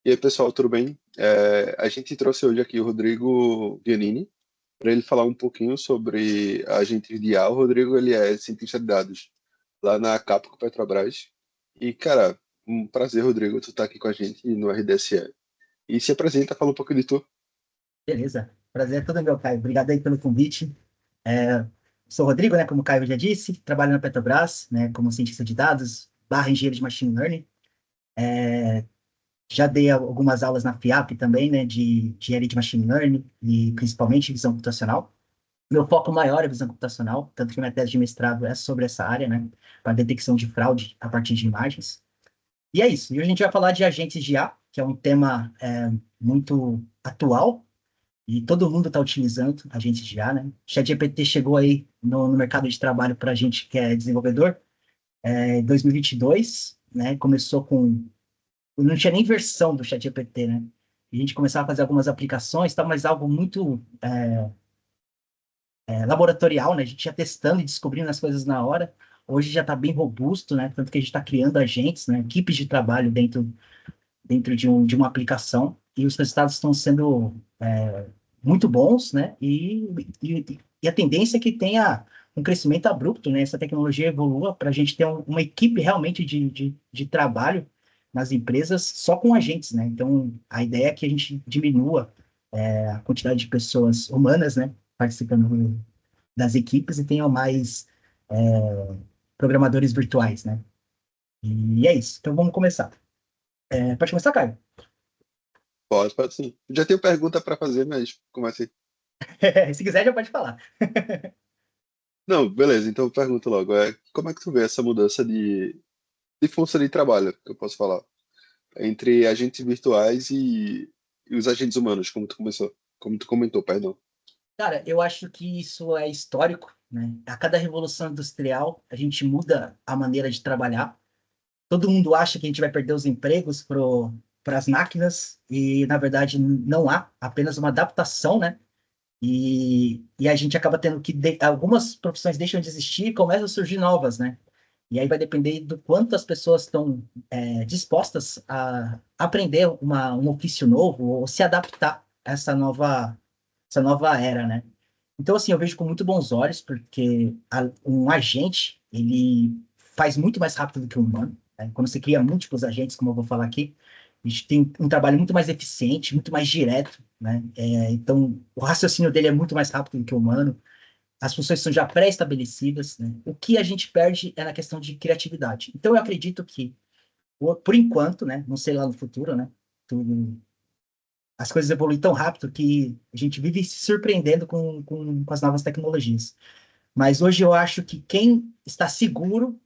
E aí, pessoal, tudo bem? A gente trouxe hoje aqui o Rodrigo Giannini para ele falar um pouquinho sobre a agente de IA. O Rodrigo, ele é cientista de dados lá na Capco Petrobras. E, cara, um prazer, Rodrigo, tu tá aqui com a gente no RDSE. E se apresenta, fala um pouquinho de tu. Beleza. Prazer é todo meu, Caio. Obrigado aí pelo convite. É, Sou o Rodrigo, né, como o Caio já disse, trabalho na Petrobras, né, como cientista de dados, barra engenheiro de machine learning. Já dei algumas aulas na FIAP também, né, de engenharia de machine learning e principalmente visão computacional. Meu foco maior é visão computacional, tanto que minha tese de mestrado é sobre essa área, né, para detecção de fraude a partir de imagens. E é isso. E hoje a gente vai falar de agentes de IA, que é um tema muito atual. E todo mundo está utilizando agentes de IA, né? ChatGPT chegou aí no mercado de trabalho para a gente que é desenvolvedor em 2022, né? Começou com... Não tinha nem versão do ChatGPT, né? E a gente começava a fazer algumas aplicações, tá? Mas algo muito laboratorial, né? A gente ia testando e descobrindo as coisas na hora. Hoje já está bem robusto, né? Tanto que a gente está criando agentes, né? Equipes de trabalho dentro de uma aplicação. E os resultados estão sendo muito bons, né? E a tendência é que tenha um crescimento abrupto, né? Essa tecnologia evolua para a gente ter uma equipe realmente de trabalho nas empresas só com agentes, né? Então, a ideia é que a gente diminua a quantidade de pessoas humanas, né? Participando das equipes e tenham mais programadores virtuais, né? E é isso. Então, vamos começar. Pode começar, Caio? Pode sim. Já tenho pergunta para fazer, mas começa aí. Se quiser, já pode falar. Não, beleza, então pergunta logo. Como é que tu vê essa mudança de força de trabalho, que eu posso falar, entre agentes virtuais e os agentes humanos, como tu comentou, perdão. Cara, eu acho que isso é histórico, né? A cada revolução industrial, a gente muda a maneira de trabalhar. Todo mundo acha que a gente vai perder os empregos para as máquinas, e na verdade não há, apenas uma adaptação, né? E a gente acaba tendo que. Algumas profissões deixam de existir e começam a surgir novas, né? E aí vai depender do quanto as pessoas estão dispostas a aprender um ofício novo ou se adaptar a essa nova era, né? Então, assim, eu vejo com muito bons olhos, porque um agente, ele faz muito mais rápido do que o humano, né? Quando você cria múltiplos agentes, como eu vou falar aqui, a gente tem um trabalho muito mais eficiente, muito mais direto, né? Então, o raciocínio dele é muito mais rápido do que o humano, as funções são já pré-estabelecidas, né? O que a gente perde é na questão de criatividade. Então, eu acredito que, por enquanto, né? Não sei lá no futuro, né? Tudo, as coisas evoluem tão rápido que a gente vive se surpreendendo com as novas tecnologias. Mas hoje eu acho que quem está seguro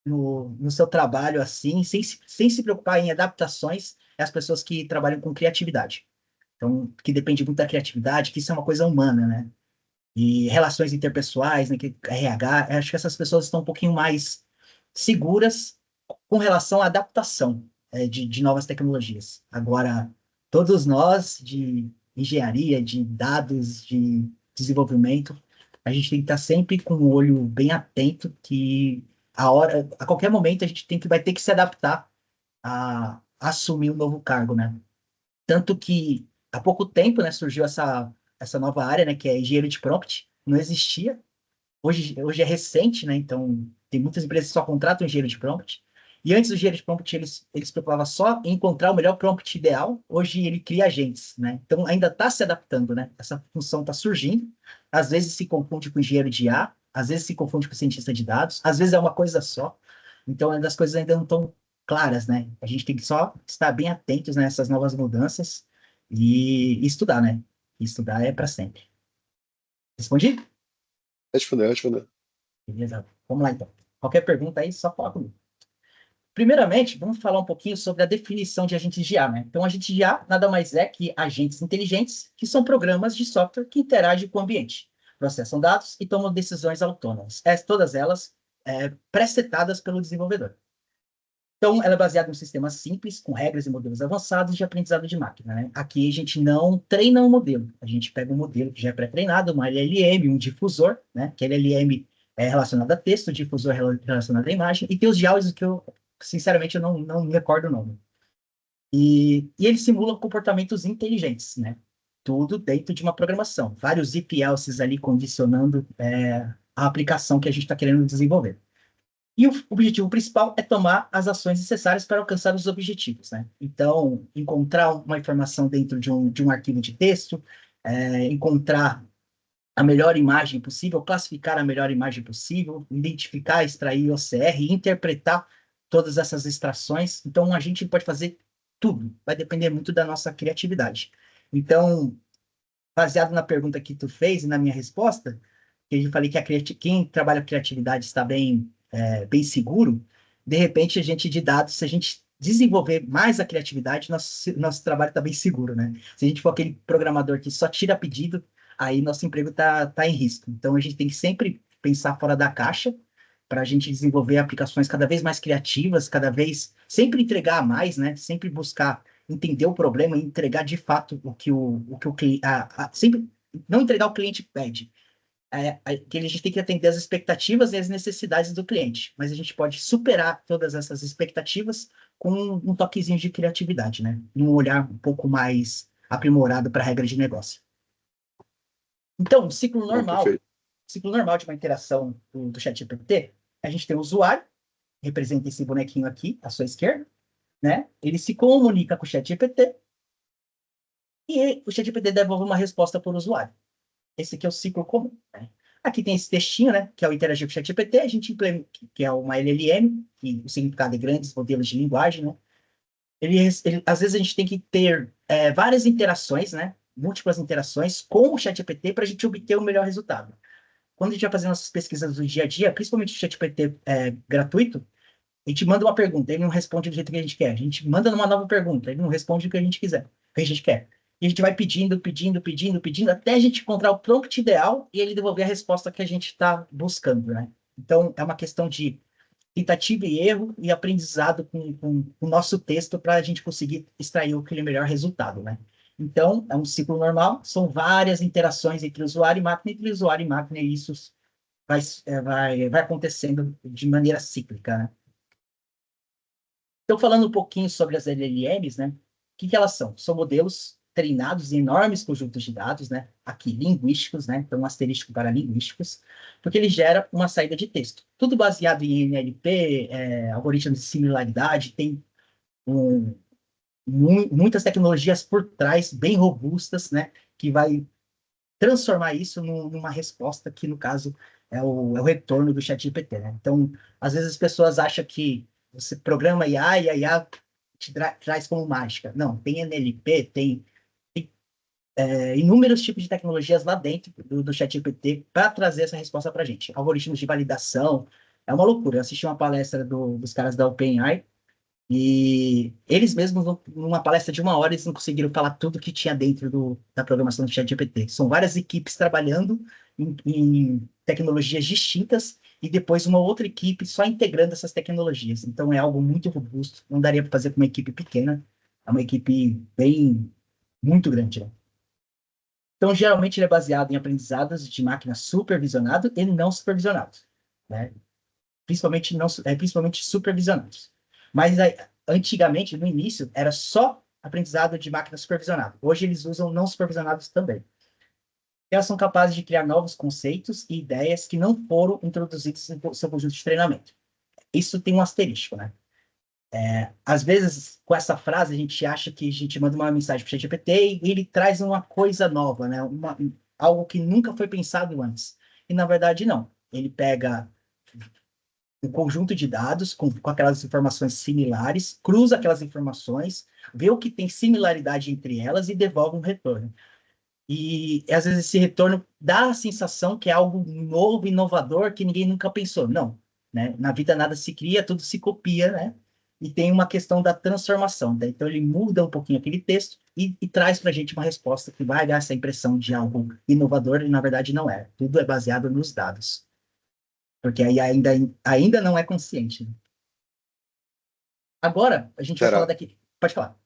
no seu trabalho assim, sem se preocupar em adaptações, é as pessoas que trabalham com criatividade. Então, que depende muito da criatividade, que isso é uma coisa humana, né? E relações interpessoais, né, que RH, acho que essas pessoas estão um pouquinho mais seguras com relação à adaptação de novas tecnologias. Agora, todos nós de engenharia, de dados, de desenvolvimento, a gente tem que estar sempre com o olho bem atento que a qualquer momento a gente vai ter que se adaptar a assumir um novo cargo, né? Tanto que há pouco tempo, né, surgiu essa nova área, né, que é engenheiro de prompt, não existia. Hoje é recente, né? Então, tem muitas empresas que só contratam engenheiro de prompt. E antes o engenheiro de prompt, eles se preocupava só em encontrar o melhor prompt ideal. Hoje ele cria agentes, né? Então, ainda está se adaptando, né? Essa função está surgindo. Às vezes se confunde com engenheiro de IA, às vezes se confunde com cientista de dados, às vezes é uma coisa só. Então, as coisas ainda não estão claras, né? A gente tem que só estar bem atentos nessas novas mudanças e estudar, né? Estudar é para sempre. Respondi? Respondeu. Beleza. Vamos lá, então. Qualquer pergunta aí, só fala comigo. Primeiramente, vamos falar um pouquinho sobre a definição de agentes de IA, né? Então, agentes de IA nada mais é que agentes inteligentes, que são programas de software que interagem com o ambiente, processam dados e tomam decisões autônomas. Todas elas presetadas pelo desenvolvedor. Então, ela é baseada em um sistema simples, com regras e modelos avançados de aprendizado de máquina, né? Aqui a gente não treina um modelo, a gente pega um modelo que já é pré-treinado, uma LLM, um difusor, né? Que LLM é relacionado a texto, o difusor é relacionado à imagem, e tem os diálogos que eu, sinceramente, eu não me recordo o nome. E ele simula comportamentos inteligentes, né? Tudo dentro de uma programação. Vários if elses ali condicionando a aplicação que a gente está querendo desenvolver. E o objetivo principal é tomar as ações necessárias para alcançar os objetivos, né? Então, encontrar uma informação dentro de um arquivo de texto, encontrar a melhor imagem possível, classificar a melhor imagem possível, identificar, extrair OCR, interpretar todas essas extrações. Então, a gente pode fazer tudo, vai depender muito da nossa criatividade. Então, baseado na pergunta que tu fez e na minha resposta, que eu falei que quem trabalha com criatividade está bem seguro, de repente, a gente de dados, se a gente desenvolver mais a criatividade, nosso trabalho está bem seguro, né? Se a gente for aquele programador que só tira pedido, aí nosso emprego tá em risco. Então, a gente tem que sempre pensar fora da caixa para a gente desenvolver aplicações cada vez mais criativas, cada vez sempre entregar mais, né? Sempre buscar entender o problema e entregar de fato o que o cliente. Sempre não entregar o cliente pede. Que a gente tem que atender as expectativas e as necessidades do cliente, mas a gente pode superar todas essas expectativas com um toquezinho de criatividade, né? Um olhar um pouco mais aprimorado para a regra de negócio. Então, Não, perfeito. ciclo normal de uma interação do ChatGPT, a gente tem o usuário, representa esse bonequinho aqui, à sua esquerda, né? Ele se comunica com o ChatGPT e o ChatGPT devolve uma resposta para o usuário. Esse aqui é o ciclo comum, né? Aqui tem esse textinho, né, que é o interagir com o ChatGPT, a gente implementa, que é uma LLM, que o significado é grandes modelos de linguagem, né? Às vezes a gente tem que ter várias interações, né, múltiplas interações com o ChatGPT para a gente obter o melhor resultado. Quando a gente vai fazer nossas pesquisas do dia a dia, principalmente o ChatGPT gratuito, a gente manda uma pergunta, ele não responde do jeito que a gente quer. A gente manda uma nova pergunta, ele não responde o que a gente quiser, o que a gente quer. E a gente vai pedindo, pedindo, pedindo, pedindo, até a gente encontrar o prompt ideal e ele devolver a resposta que a gente está buscando, né? Então, é uma questão de tentativa e erro e aprendizado com o nosso texto para a gente conseguir extrair aquele melhor resultado, né? Então, é um ciclo normal, são várias interações entre usuário e máquina, entre usuário e máquina, e isso vai acontecendo de maneira cíclica, né? Então, falando um pouquinho sobre as LLMs, né? O que elas são? São modelos treinados em enormes conjuntos de dados, né? Aqui, linguísticos, né? Então, um asterisco para linguísticos, porque ele gera uma saída de texto. Tudo baseado em NLP, algoritmos de similaridade, tem um, muitas tecnologias por trás, bem robustas, né? Que vai transformar isso numa resposta que, no caso, é o retorno do ChatGPT, né? Então, às vezes as pessoas acham que você programa IA e a IA te traz como mágica. Não, tem NLP, tem inúmeros tipos de tecnologias lá dentro do ChatGPT para trazer essa resposta para a gente. Algoritmos de validação, é uma loucura. Eu assisti uma palestra dos caras da OpenAI e eles mesmos, numa palestra de 1 hora, eles não conseguiram falar tudo que tinha dentro da programação do ChatGPT. São várias equipes trabalhando em tecnologias distintas e depois uma outra equipe só integrando essas tecnologias. Então é algo muito robusto, não daria para fazer com uma equipe pequena, é uma equipe muito grande, né? Então, geralmente, ele é baseado em aprendizados de máquina supervisionado e não supervisionado, né? Principalmente supervisionados. Mas antigamente, no início, era só aprendizado de máquina supervisionada. Hoje eles usam não supervisionados também. Elas são capazes de criar novos conceitos e ideias que não foram introduzidos em seu conjunto de treinamento. Isso tem um asterisco, né? Às vezes, com essa frase, a gente acha que a gente manda uma mensagem para o ChatGPT e ele traz uma coisa nova, né? Algo que nunca foi pensado antes. E, na verdade, não. Ele pega um conjunto de dados com aquelas informações similares, cruza aquelas informações, vê o que tem similaridade entre elas e devolve um retorno. E às vezes esse retorno dá a sensação que é algo novo, inovador, que ninguém nunca pensou. Não, né? Na vida nada se cria, tudo se copia, né? E tem uma questão da transformação, né? Então ele muda um pouquinho aquele texto e traz para a gente uma resposta que vai dar essa impressão de algo inovador e na verdade não é. Tudo é baseado nos dados. Porque aí ainda não é consciente, né? Agora, a gente vai falar Será? daqui. Pode falar.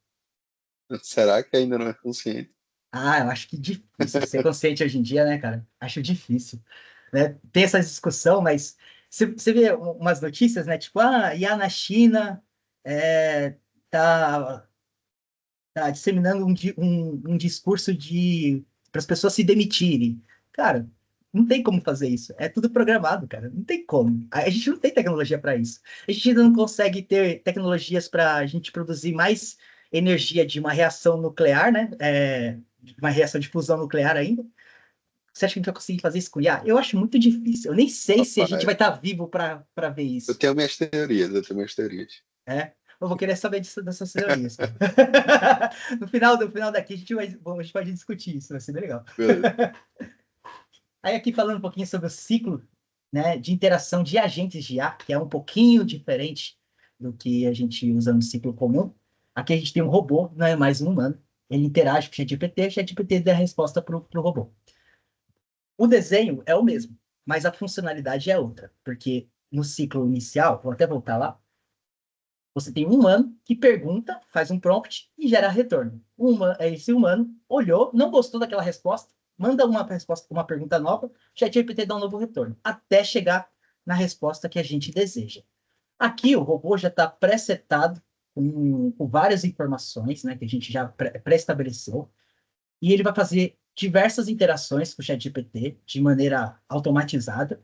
Será que ainda não é consciente? Ah, eu acho que difícil ser consciente hoje em dia, né, cara? Acho difícil, né? Tem essa discussão, mas você vê umas notícias, né? Tipo, IA na China é, tá tá disseminando um discurso para as pessoas se demitirem. Cara, não tem como fazer isso. É tudo programado, cara. Não tem como. A gente não tem tecnologia para isso. A gente ainda não consegue ter tecnologias para a gente produzir mais energia de uma reação nuclear, né? Uma reação de fusão nuclear ainda. Você acha que a gente vai conseguir fazer isso com IA? Eu acho muito difícil. Eu nem sei se a gente vai Rapaz, estar vivo para ver eu isso. tenho minhas teorias, eu tenho minhas teorias. É, eu vou querer saber dessas teorias, cara. No final daqui a gente pode discutir isso, vai ser bem legal. Beleza. Aí aqui falando um pouquinho sobre o ciclo, né, de interação de agentes de IA, que é um pouquinho diferente do que a gente usa no ciclo comum. Aqui a gente tem um robô, não é mais um humano. Ele interage com o ChatGPT dá a resposta para o robô. O desenho é o mesmo, mas a funcionalidade é outra, porque no ciclo inicial, vou até voltar lá, você tem um humano que pergunta, faz um prompt e gera retorno. Esse humano olhou, não gostou daquela resposta, manda uma resposta, uma pergunta nova, o ChatGPT dá um novo retorno, até chegar na resposta que a gente deseja. Aqui o robô já está pré-setado com várias informações, né, que a gente já pré-estabeleceu, e ele vai fazer diversas interações com o ChatGPT de maneira automatizada,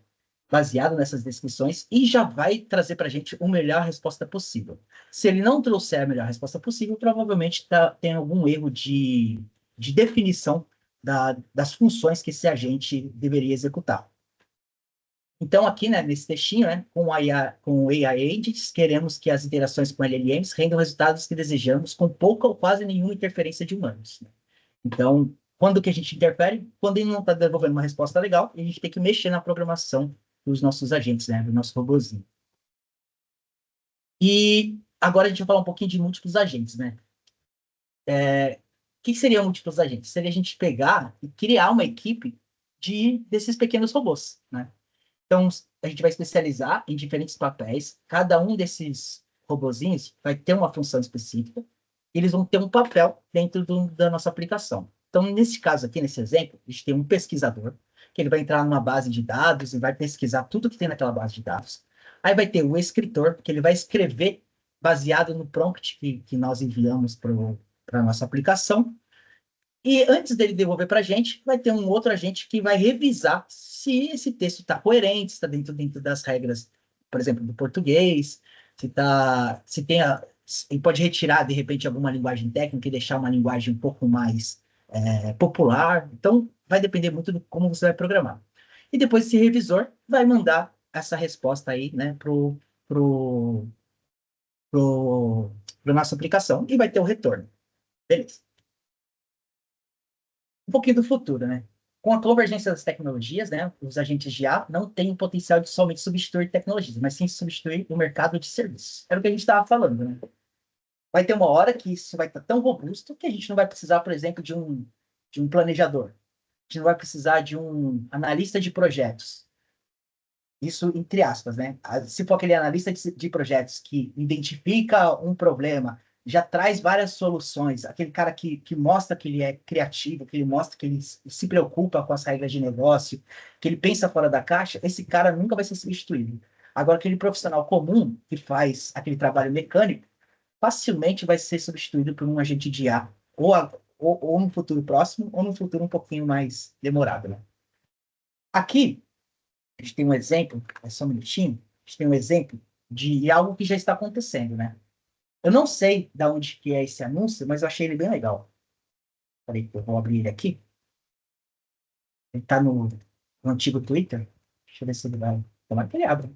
baseado nessas descrições, e já vai trazer para a gente a melhor resposta possível. Se ele não trouxer a melhor resposta possível, provavelmente tem algum erro de definição das funções que esse agente deveria executar. Então, aqui, né, nesse textinho, né, com o AI Agents, queremos que as interações com LLMs rendam resultados que desejamos com pouca ou quase nenhuma interferência de humanos, né? Então, quando que a gente interfere? Quando ele não está devolvendo uma resposta legal, a gente tem que mexer na programação dos nossos agentes, né? Do nosso robozinho. E agora a gente vai falar um pouquinho de múltiplos agentes, né? O que seriam múltiplos agentes? Seria a gente pegar e criar uma equipe desses pequenos robôs, né? Então, a gente vai especializar em diferentes papéis. Cada um desses robozinhos vai ter uma função específica. E eles vão ter um papel dentro da nossa aplicação. Então, nesse caso aqui, nesse exemplo, a gente tem um pesquisador, que ele vai entrar numa base de dados e vai pesquisar tudo que tem naquela base de dados. Aí vai ter o escritor, que ele vai escrever baseado no prompt que nós enviamos para a nossa aplicação. E antes dele devolver para a gente, vai ter um outro agente que vai revisar se esse texto está coerente, se está dentro das regras, por exemplo, do português, se tem e pode retirar, de repente, alguma linguagem técnica e deixar uma linguagem um pouco mais popular. Então, vai depender muito de como você vai programar. E depois esse revisor vai mandar essa resposta aí, né, pro, pro nossa aplicação e vai ter o retorno. Beleza. Um pouquinho do futuro, né? Com a convergência das tecnologias, né, os agentes de IA não têm o potencial de somente substituir tecnologias, mas sim substituir o mercado de serviços. Era o que a gente estava falando, né? Vai ter uma hora que isso vai estar tão robusto que a gente não vai precisar, por exemplo, de um planejador. A gente não vai precisar de um analista de projetos. Isso entre aspas, né? Se for aquele analista de projetos que identifica um problema, já traz várias soluções, aquele cara que mostra que ele é criativo, que ele mostra que ele se preocupa com as regras de negócio, que ele pensa fora da caixa, esse cara nunca vai ser substituído. Agora, aquele profissional comum que faz aquele trabalho mecânico, facilmente vai ser substituído por um agente de IA, ou no futuro próximo, ou no futuro um pouquinho mais demorado, né? Aqui, a gente tem um exemplo, é só um minutinho, a gente tem um exemplo de algo que já está acontecendo, né? Eu não sei de onde que é esse anúncio, mas eu achei ele bem legal. Peraí, eu vou abrir ele aqui. Ele está no antigo Twitter. Deixa eu ver se ele vai. Tomara que ele abra.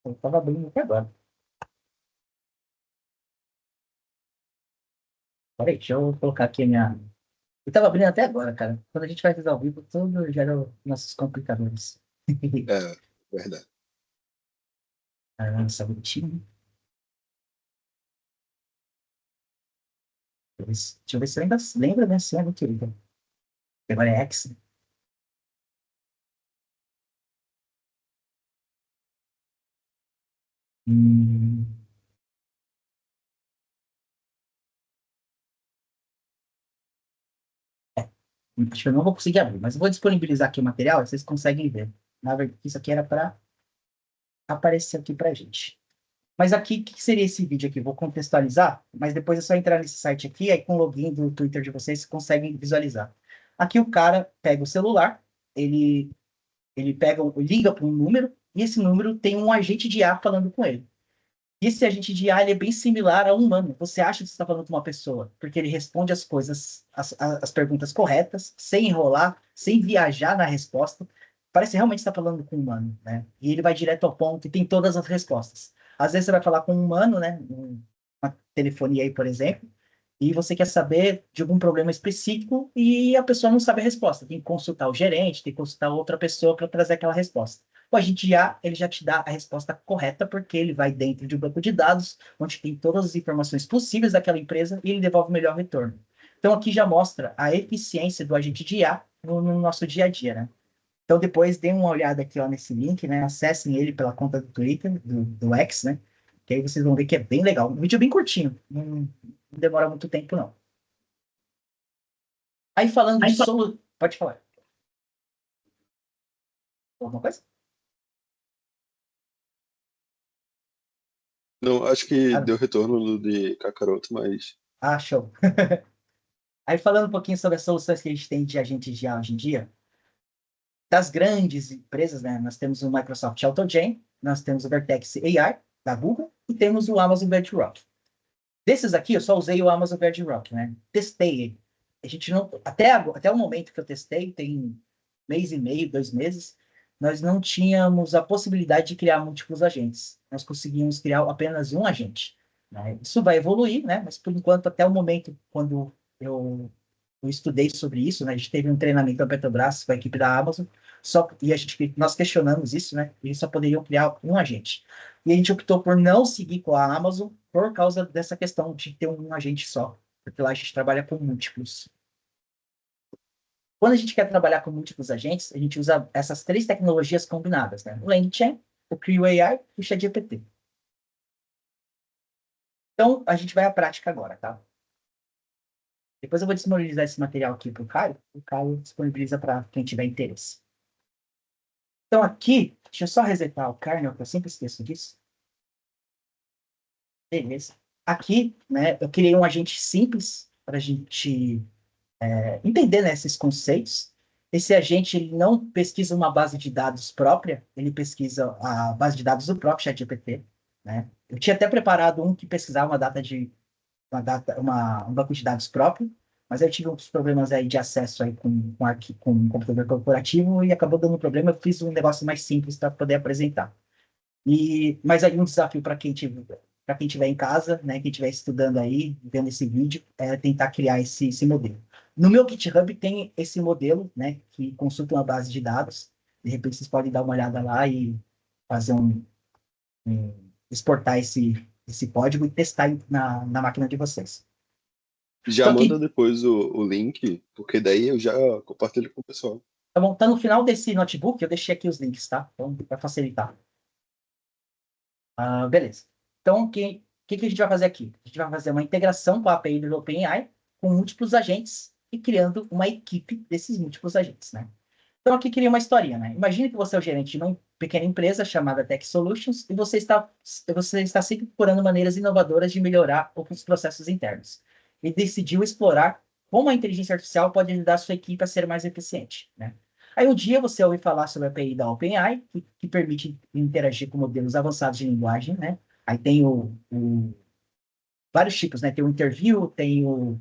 Eu estava abrindo até agora. Peraí, deixa eu colocar aqui a minha. Eu estava abrindo até agora, cara. Quando a gente vai fazer ao vivo, tudo gera nossos complicadores. É, verdade. Ah, só um minutinho. Deixa eu ver se eu ainda lembro da senha do Twitter. Agora é X. Hum, acho que eu não vou conseguir abrir, mas eu vou disponibilizar aqui o material e vocês conseguem ver. Na verdade, isso aqui era para aparecer aqui para a gente. Mas aqui, o que seria esse vídeo aqui? Vou contextualizar, mas depois é só entrar nesse site aqui, aí com o login do Twitter de vocês, vocês conseguem visualizar. Aqui o cara pega o celular, ele, ele pega, liga para um número, e esse número tem um agente de IA falando com ele. E esse agente de IA ele é bem similar a um humano. Você acha que você está falando com uma pessoa, porque ele responde as coisas, as perguntas corretas, sem enrolar, sem viajar na resposta. Parece realmente estar falando com um humano, né? E ele vai direto ao ponto e tem todas as respostas. Às vezes você vai falar com um humano, né? Uma telefonia aí, por exemplo, e você quer saber de algum problema específico e a pessoa não sabe a resposta. Tem que consultar o gerente, tem que consultar outra pessoa para trazer aquela resposta. O agente IA, ele já te dá a resposta correta, porque ele vai dentro de um banco de dados, onde tem todas as informações possíveis daquela empresa e ele devolve o melhor retorno. Então, aqui já mostra a eficiência do agente de IA no nosso dia a dia, né? Então, depois, deem uma olhada aqui ó, nesse link, né? Acessem ele pela conta do Twitter, do X, né? Que aí vocês vão ver que é bem legal. Um vídeo bem curtinho, não demora muito tempo, não. Aí, falando de solo... Pode falar. Alguma coisa? Não, acho que Ah, deu retorno do de Kakaroto, mas show. Aí, falando um pouquinho sobre as soluções que a gente tem de agente de IA hoje em dia, das grandes empresas, né? Nós temos o Microsoft AutoGen, nós temos o Vertex AI, da Google, e temos o Amazon Bedrock. Desses aqui, eu só usei o Amazon Bedrock, né? Testei ele. A gente não, até o momento que eu testei, tem mês e meio, 2 meses, nós não tínhamos a possibilidade de criar múltiplos agentes. Nós conseguimos criar apenas um agente, né? Isso vai evoluir, né? Mas por enquanto, até o momento, quando eu estudei sobre isso, né? A gente teve um treinamento da Petrobras com a equipe da Amazon, e nós questionamos isso, né? Eles só poderiam criar um agente. E a gente optou por não seguir com a Amazon por causa dessa questão de ter um agente só, porque lá a gente trabalha com múltiplos. Quando a gente quer trabalhar com múltiplos agentes, a gente usa essas três tecnologias combinadas, né? O LangChain, o Creo AI e o ChatGPT. Então, a gente vai à prática agora, tá? Depois eu vou disponibilizar esse material aqui para o Caio disponibiliza para quem tiver interesse. Então, aqui, deixa eu só resetar o kernel, que eu sempre esqueço disso. Beleza. Aqui, né, eu criei um agente simples para a gente entender, né, esses conceitos. Esse agente ele não pesquisa uma base de dados própria, ele pesquisa a base de dados do próprio ChatGPT, né? Eu tinha até preparado um que pesquisava um banco de dados próprio, mas eu tive uns problemas aí de acesso aí com um computador corporativo e acabou dando problema. Eu fiz um negócio mais simples para poder apresentar. Mas aí um desafio para quem tiver em casa, né, quem estiver estudando aí, vendo esse vídeo, é tentar criar esse modelo. No meu GitHub tem esse modelo, né, que consulta uma base de dados. De repente vocês podem dar uma olhada lá e fazer exportar esse código e testar na máquina de vocês. já Então manda aqui, depois o link, porque daí eu já compartilho com o pessoal. tá bom, tá no final desse notebook, eu deixei aqui os links, tá? Então, para facilitar. Beleza. Então, o que a gente vai fazer aqui? A gente vai fazer uma integração com a API do OpenAI com múltiplos agentes e criando uma equipe desses múltiplos agentes, né? Então, aqui queria uma historinha, né? Imagine que você é o gerente de uma pequena empresa chamada Tech Solutions e você está sempre procurando maneiras inovadoras de melhorar os processos internos. E decidiu explorar como a inteligência artificial pode ajudar a sua equipe a ser mais eficiente, né? Aí um dia você ouve falar sobre a API da OpenAI, que permite interagir com modelos avançados de linguagem, né? Aí tem vários tipos, né? Tem o Interview, tem o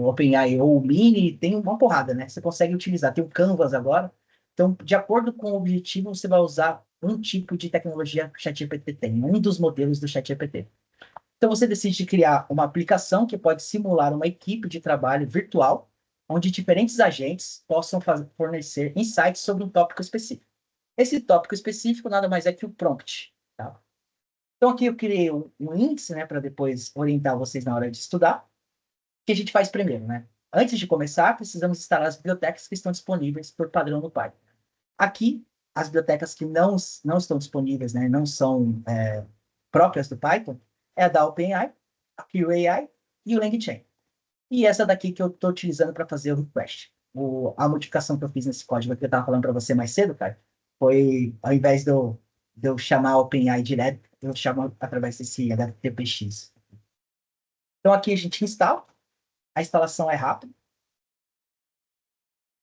OpenAI ou o Mini, tem uma porrada, né? Você consegue utilizar. Tem o Canvas agora. Então, de acordo com o objetivo, você vai usar um tipo de tecnologia que o ChatGPT tem, um dos modelos do ChatGPT. Então, você decide criar uma aplicação que pode simular uma equipe de trabalho virtual, onde diferentes agentes possam fornecer insights sobre um tópico específico. Esse tópico específico nada mais é que o prompt. Tá? Então, aqui eu criei um índice, né, para depois orientar vocês na hora de estudar. O que a gente faz primeiro, né? Antes de começar, precisamos instalar as bibliotecas que estão disponíveis por padrão no Python. Aqui, as bibliotecas que não estão disponíveis, né, não são próprias do Python, é a da OpenAI, a QAI e o LangChain. E essa daqui que eu estou utilizando para fazer o request. A modificação que eu fiz nesse código que eu estava falando para você mais cedo, cara, foi, ao invés de eu chamar a OpenAI direto, eu chamo através desse HTTPX. Então, aqui a gente instala. A instalação é rápida.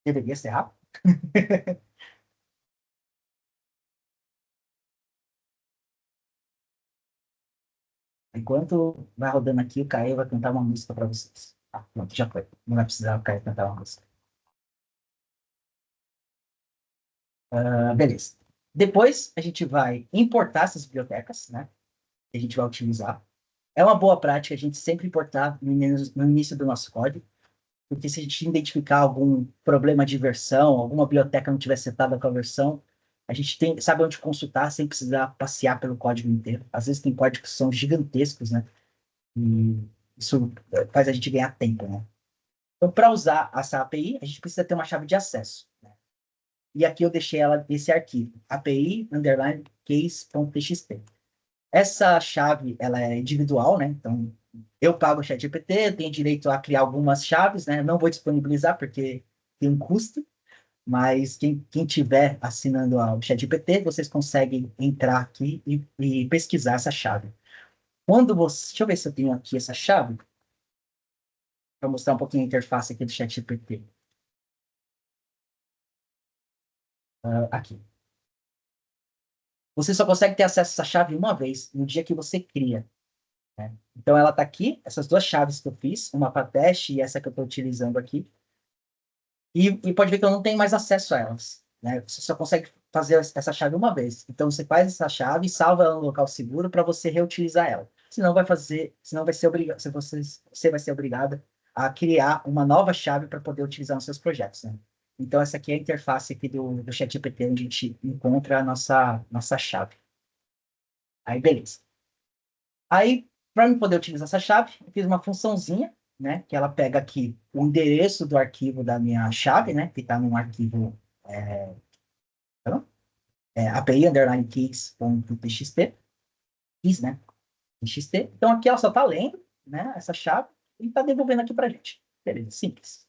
Deveria ser rápido. Enquanto vai rodando aqui, o Caio vai cantar uma música para vocês. Ah, pronto, já foi. Não vai precisar o Caio cantar uma música. Beleza. Depois, a gente vai importar essas bibliotecas, né? Que a gente vai utilizar. É uma boa prática a gente sempre importar no início do nosso código, porque se a gente identificar algum problema de versão, alguma biblioteca não tiver setada com a versão, a gente sabe onde consultar sem precisar passear pelo código inteiro. Às vezes tem códigos que são gigantescos, né? E isso faz a gente ganhar tempo, né? Então, para usar essa API, a gente precisa ter uma chave de acesso, né? E aqui eu deixei ela nesse arquivo, api underline case.txt. Essa chave, ela é individual, né? Então, eu pago o ChatGPT, tenho direito a criar algumas chaves, né? Não vou disponibilizar porque tem um custo, mas quem tiver assinando o ChatGPT, vocês conseguem entrar aqui e pesquisar essa chave. Deixa eu ver se eu tenho aqui essa chave, para mostrar um pouquinho a interface aqui do ChatGPT. Aqui. Você só consegue ter acesso a essa chave uma vez, no dia que você cria, né? Então, ela está aqui, essas duas chaves que eu fiz, uma para teste e essa que eu estou utilizando aqui. E pode ver que eu não tenho mais acesso a elas, né? Você só consegue fazer essa chave uma vez. Então, você faz essa chave e salva ela no local seguro para você reutilizar ela. Senão vai ser obrigado, você vai ser obrigado a criar uma nova chave para poder utilizar nos seus projetos, né? Então, essa aqui é a interface aqui do ChatGPT, onde a gente encontra a nossa chave. Aí, beleza. Aí, para eu poder utilizar essa chave, eu fiz uma funçãozinha, né? Que ela pega aqui o endereço do arquivo da minha chave, né? Que está num arquivo então, API underline keys.txt, keys, né? txt. Então, aqui ela só está lendo, né? Essa chave e está devolvendo aqui para a gente. Beleza, simples.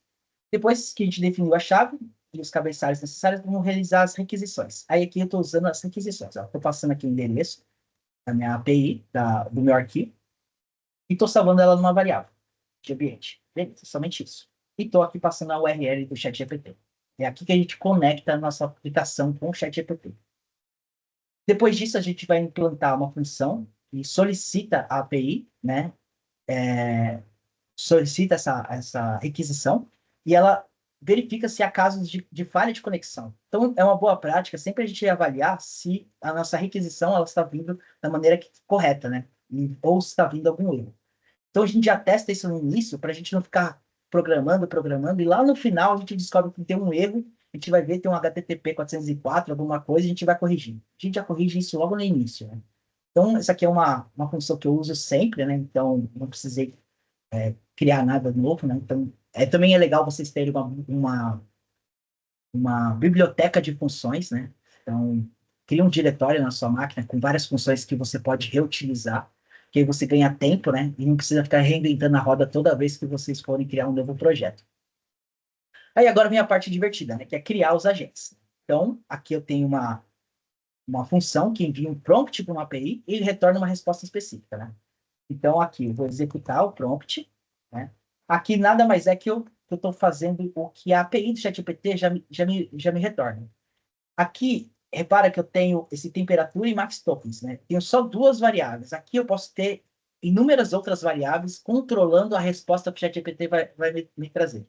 Depois que a gente definiu a chave e os cabeçalhos necessários, vamos realizar as requisições. Aí aqui eu estou usando as requisições. Estou passando aqui o endereço da minha API, do meu arquivo, e estou salvando ela numa variável de ambiente. Beleza, somente isso. E estou aqui passando a URL do ChatGPT. É aqui que a gente conecta a nossa aplicação com o ChatGPT. Depois disso, a gente vai implantar uma função que solicita a API, né? Solicita essa requisição e ela verifica se há casos de falha de conexão. Então, é uma boa prática sempre a gente avaliar se a nossa requisição ela está vindo da maneira correta, né? Ou se está vindo algum erro. Então a gente já testa isso no início para a gente não ficar programando, e lá no final a gente descobre que tem um erro, a gente vai ver que tem um HTTP 404, alguma coisa, e a gente vai corrigir. A gente já corrige isso logo no início, né? Então, essa aqui é uma função que eu uso sempre, né? Então, não precisei criar nada novo, né? Então, também é legal vocês terem uma biblioteca de funções, né? Então, cria um diretório na sua máquina com várias funções que você pode reutilizar, que aí você ganha tempo, né? E não precisa ficar reinventando a roda toda vez que vocês forem criar um novo projeto. Aí agora vem a parte divertida, né? Que é criar os agentes. Então, aqui eu tenho uma função que envia um prompt para uma API e ele retorna uma resposta específica, né? Então, aqui eu vou executar o prompt, né? Aqui nada mais é que eu estou fazendo o que a API do ChatGPT já me retorna. Aqui, repara que eu tenho esse temperatura e max tokens, né? Tenho só duas variáveis. Aqui eu posso ter inúmeras outras variáveis controlando a resposta que o ChatGPT vai me trazer.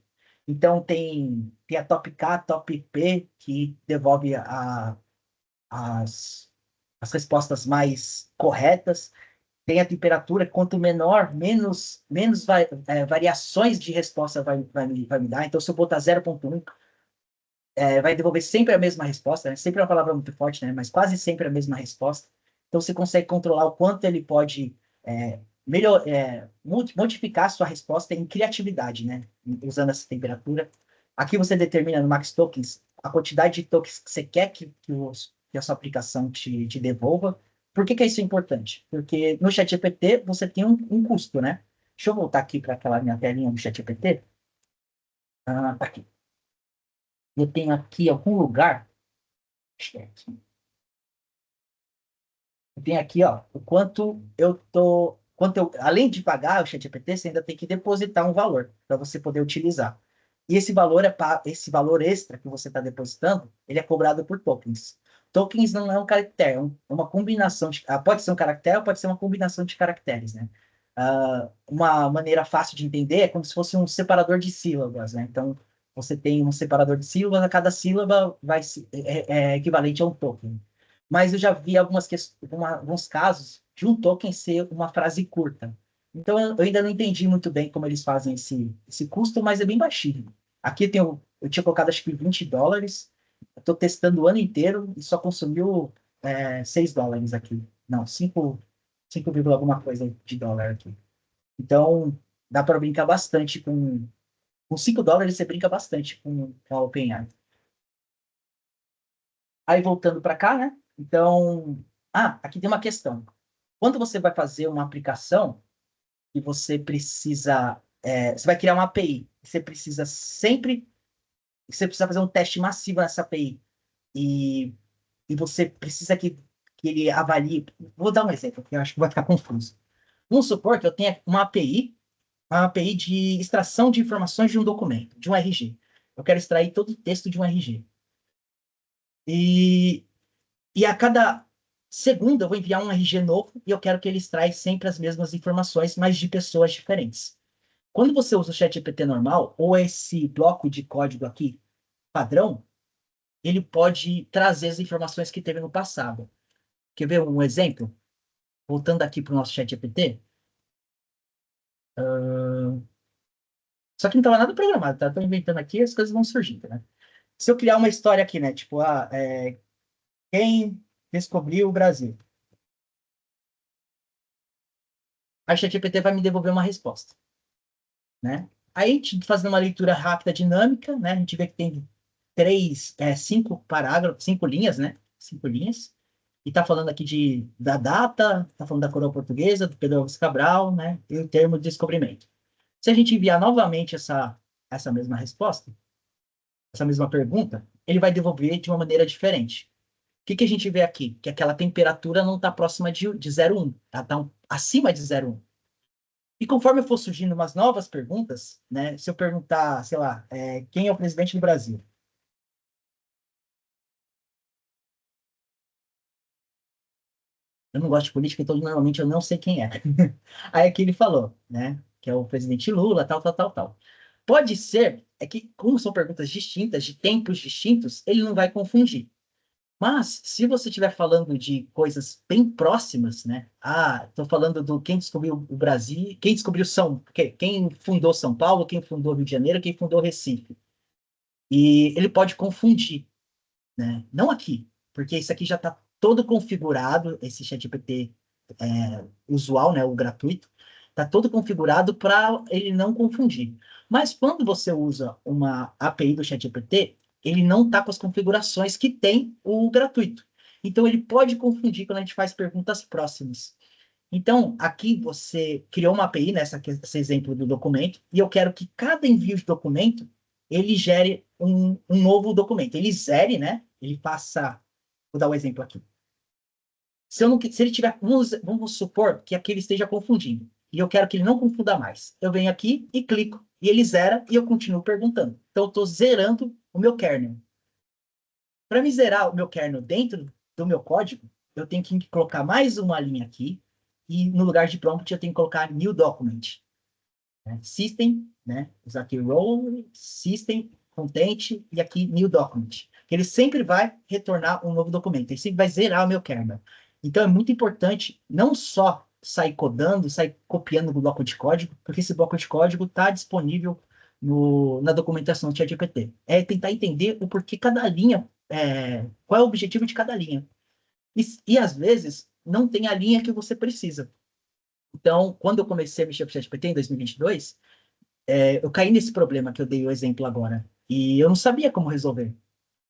Então, tem a top K, top P, que devolve as, as respostas mais corretas. Tem a temperatura, quanto menor, menos variações de resposta vai me dar. Então, se eu botar 0,1, vai devolver sempre a mesma resposta, né? Sempre é uma palavra muito forte, né? Mas quase sempre a mesma resposta. Então, você consegue controlar o quanto ele pode modificar a sua resposta em criatividade, né? Usando essa temperatura. Aqui você determina no Max Tokens a quantidade de tokens que você quer que a sua aplicação te devolva. Por que isso é importante? Porque no ChatGPT você tem um custo, né? Deixa eu voltar aqui para aquela minha telinha do ChatGPT. Tá aqui. Eu tenho aqui algum lugar. Acho que é aqui. Tem aqui, ó, o quanto eu tô, quanto eu, além de pagar o ChatGPT, você ainda tem que depositar um valor para você poder utilizar. E esse valor esse valor extra que você está depositando, ele é cobrado por tokens. Tokens não é um caractere, é uma combinação de, pode ser um caractere ou pode ser uma combinação de caracteres, né? Uma maneira fácil de entender é como se fosse um separador de sílabas, né? Então, você tem um separador de sílabas, a cada sílaba é equivalente a um token. Mas eu já vi alguns casos de um token ser uma frase curta. Então, eu ainda não entendi muito bem como eles fazem esse custo, mas é bem baixinho. Aqui eu tinha colocado acho que US$ 20. Eu estou testando o ano inteiro e só consumiu US$ 6 aqui. Não, 5 alguma coisa de dólar aqui. Então, dá para brincar bastante com US$ 5 você brinca bastante com a OpenAI. Aí, voltando para cá, né? Então, aqui tem uma questão. Quando você vai fazer uma aplicação e você precisa, você vai criar uma API, você precisa fazer um teste massivo nessa API e, e você precisa que ele avalie. Vou dar um exemplo, porque eu acho que vai ficar confuso. Vamos supor que eu tenha uma API de extração de informações de um documento, de um RG. Eu quero extrair todo o texto de um RG. E, e a cada segundo eu vou enviar um RG novo e eu quero que ele extraia sempre as mesmas informações, mas de pessoas diferentes. Quando você usa o ChatGPT normal, ou esse bloco de código aqui, padrão, ele pode trazer as informações que teve no passado. Quer ver um exemplo? Voltando aqui para o nosso ChatGPT. Só que não estava nada programado, tá? Estou inventando aqui e as coisas vão surgindo, né? Se eu criar uma história aqui, né? Tipo, quem descobriu o Brasil? A ChatGPT vai me devolver uma resposta, né? Aí, a gente fazendo uma leitura rápida, dinâmica, né? A gente vê que tem cinco parágrafos, 5 linhas, né? 5 linhas. E está falando aqui da data, está falando da coroa portuguesa, do Pedro Álvares Cabral, né? E o termo de descobrimento. Se a gente enviar novamente essa mesma resposta, essa mesma pergunta, ele vai devolver de uma maneira diferente. O que a gente vê aqui? Que aquela temperatura não está próxima de 0,1, tá? Tá acima de 0,1. E conforme for surgindo umas novas perguntas, né? Se eu perguntar, sei lá, quem é o presidente do Brasil? Eu não gosto de política, então normalmente eu não sei quem é. Aí aqui ele falou, né? Que é o presidente Lula, tal, tal, tal, tal. Pode ser, que como são perguntas distintas, de tempos distintos, ele não vai confundir. Mas, se você estiver falando de coisas bem próximas, né? Estou falando do quem descobriu o Brasil, quem descobriu quem fundou São Paulo, quem fundou Rio de Janeiro, quem fundou Recife. E ele pode confundir, né? Não aqui, porque isso aqui já está todo configurado, esse ChatGPT usual, né? O gratuito, está todo configurado para ele não confundir. Mas quando você usa uma API do ChatGPT, ele não está com as configurações que tem o gratuito. Então, ele pode confundir quando a gente faz perguntas próximas. Então, aqui você criou uma API, esse exemplo do documento, e eu quero que cada envio de documento, ele gere um novo documento. Ele zere, né? Ele passa... Vou dar um exemplo aqui. Se ele tiver... Vamos supor que aqui ele esteja confundindo. E eu quero que ele não confunda mais. Eu venho aqui e clico, e ele zera, e eu continuo perguntando. Então, eu estou zerando o meu kernel. Para me zerar o meu kernel dentro do meu código, eu tenho que colocar mais uma linha aqui, e no lugar de prompt eu tenho que colocar new document. Né? System, né? Usar aqui role, system, content, e aqui new document. Ele sempre vai retornar um novo documento, ele sempre vai zerar o meu kernel. Então é muito importante não só sair codando, sair copiando o bloco de código, porque esse bloco de código está disponível na documentação do ChatGPT. É tentar entender o porquê cada linha, qual é o objetivo de cada linha. E às vezes não tem a linha que você precisa. Então, quando eu comecei a mexer com o ChatGPT em 2022, eu caí nesse problema que eu dei o exemplo agora. E eu não sabia como resolver.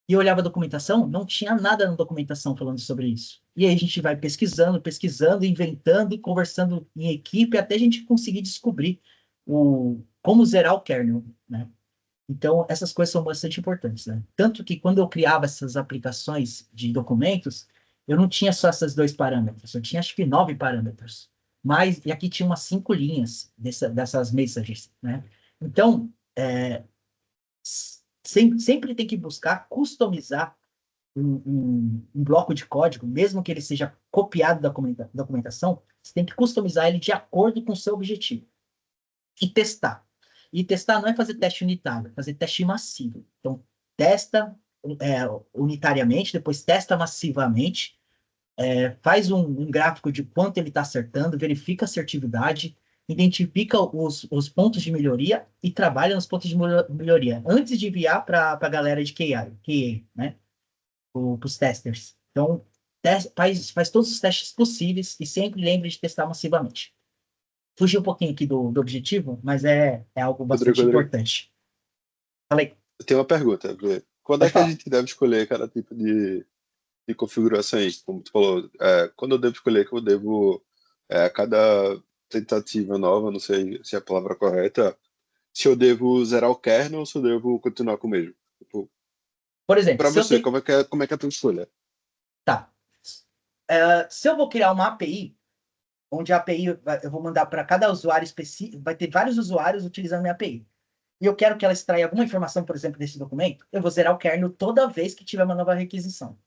E eu olhava a documentação, não tinha nada na documentação falando sobre isso. E aí a gente vai pesquisando, pesquisando, inventando, conversando em equipe, até a gente conseguir descobrir como zerar o kernel, né? Então, essas coisas são bastante importantes, né? Tanto que quando eu criava essas aplicações de documentos, eu não tinha só esses dois parâmetros, eu tinha acho que 9 parâmetros. Mas, e aqui tinha umas 5 linhas dessas messages, né? Então, sempre tem que buscar customizar um bloco de código, mesmo que ele seja copiado da documentação, você tem que customizar ele de acordo com o seu objetivo. E testar. E testar não é fazer teste unitário, é fazer teste massivo. Então, testa unitariamente, depois testa massivamente, faz um gráfico de quanto ele está acertando, verifica a assertividade, identifica os pontos de melhoria e trabalha nos pontos de melhoria, antes de enviar para a galera de QA, né? Para os testers. Então, faz todos os testes possíveis e sempre lembre de testar massivamente. Fugi um pouquinho aqui do objetivo, mas é algo bastante Rodrigo, importante. Falei, eu tenho uma pergunta. Quando é pode que a falar. gente deve escolher cada tipo de configurações? Como tu falou, quando eu devo escolher que eu devo, a cada tentativa nova, não sei se é a palavra correta, se eu devo zerar o kernel ou se eu devo continuar com o mesmo? Tipo, Por exemplo, para se eu você, tenho. como é que é a tua escolha? Tá. Se eu vou criar uma API, onde a API eu vou mandar para cada usuário específico, vai ter vários usuários utilizando a minha API. E eu quero que ela extraia alguma informação, por exemplo, desse documento, eu vou zerar o kernel toda vez que tiver uma nova requisição.